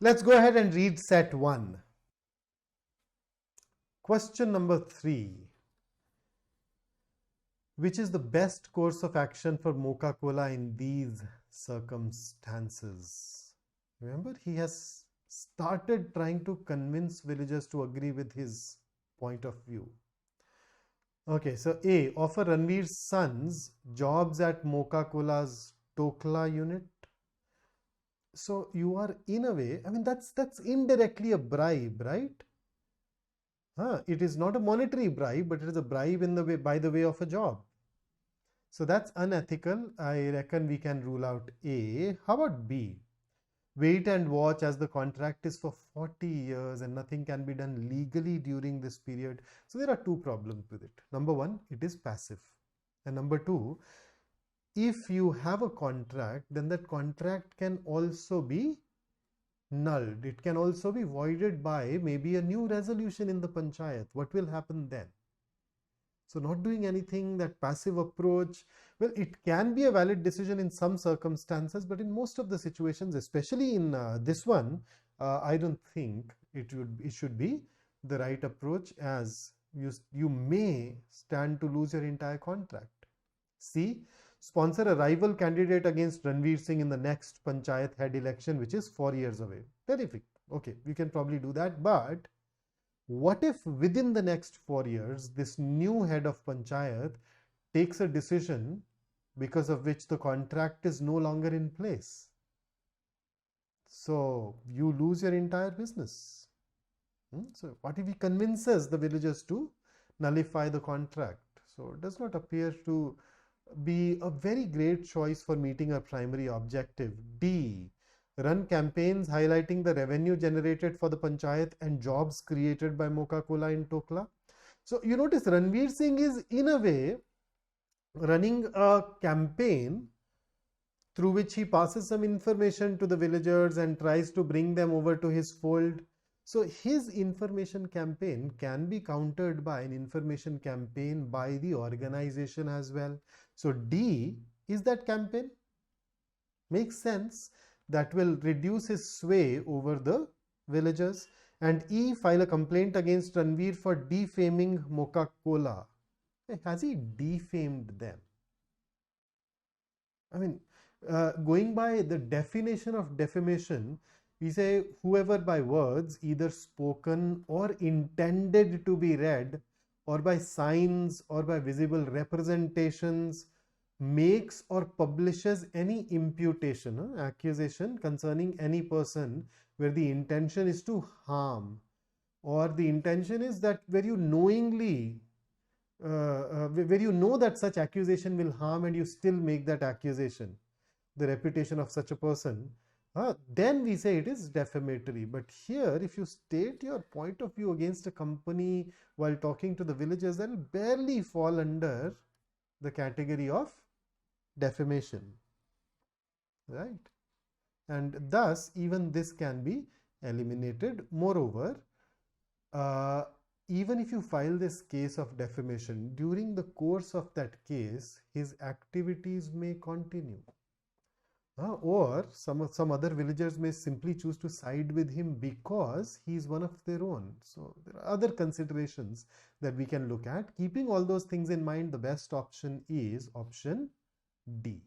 Let's go ahead and read set 1. Question number 3. Which is the best course of action for Coca-Cola in these circumstances? Remember, he has started trying to convince villagers to agree with his point of view. Okay, so A, offer Ranveer's sons jobs at Coca-Cola's Tokla unit. So you are, in a way, I mean, that's indirectly a bribe, right? It is not a monetary bribe, but it is a bribe in the way, by the way of a job. So that's unethical. I reckon we can rule out A. How about B? Wait and watch, as the contract is for 40 years and nothing can be done legally during this period. So there are two problems with it. Number one, it is passive. And number two, if you have a contract, then that contract can also be nulled. It can also be voided by maybe a new resolution in the panchayat. What will happen then? So not doing anything, that passive approach, well, it can be a valid decision in some circumstances, but in most of the situations, especially in this one, I don't think it should be the right approach, as you may stand to lose your entire contract. C, sponsor a rival candidate against Ranveer Singh in the next panchayat head election, which is 4 years away. Terrific. Okay, we can probably do that, but what if within the next 4 years, this new head of panchayat takes a decision because of which the contract is no longer in place? So you lose your entire business. So what if he convinces the villagers to nullify the contract? So it does not appear to be a very great choice for meeting our primary objective. D, run campaigns highlighting the revenue generated for the panchayat and jobs created by Coca-Cola in Tokla. So you notice Ranveer Singh is in a way running a campaign through which he passes some information to the villagers and tries to bring them over to his fold. So his information campaign can be countered by an information campaign by the organization as well. So D is that campaign. Makes sense. That will reduce his sway over the villagers. And E, file a complaint against Ranveer for defaming Coca-Cola. Has he defamed them? I mean, going by the definition of defamation, we say whoever by words, either spoken or intended to be read, or by signs or by visible representations, makes or publishes any imputation, accusation concerning any person where the intention is to harm, or the intention is that where you knowingly, where you know that such accusation will harm and you still make that accusation, the reputation of such a person, then we say it is defamatory. But here, if you state your point of view against a company while talking to the villagers, that will barely fall under the category of defamation, right? And thus even this can be eliminated. Moreover, even if you file this case of defamation, during the course of that case his activities may continue, or some other villagers may simply choose to side with him because he is one of their own. So there are other considerations that we can look at. Keeping all those things in mind, the best option is option D.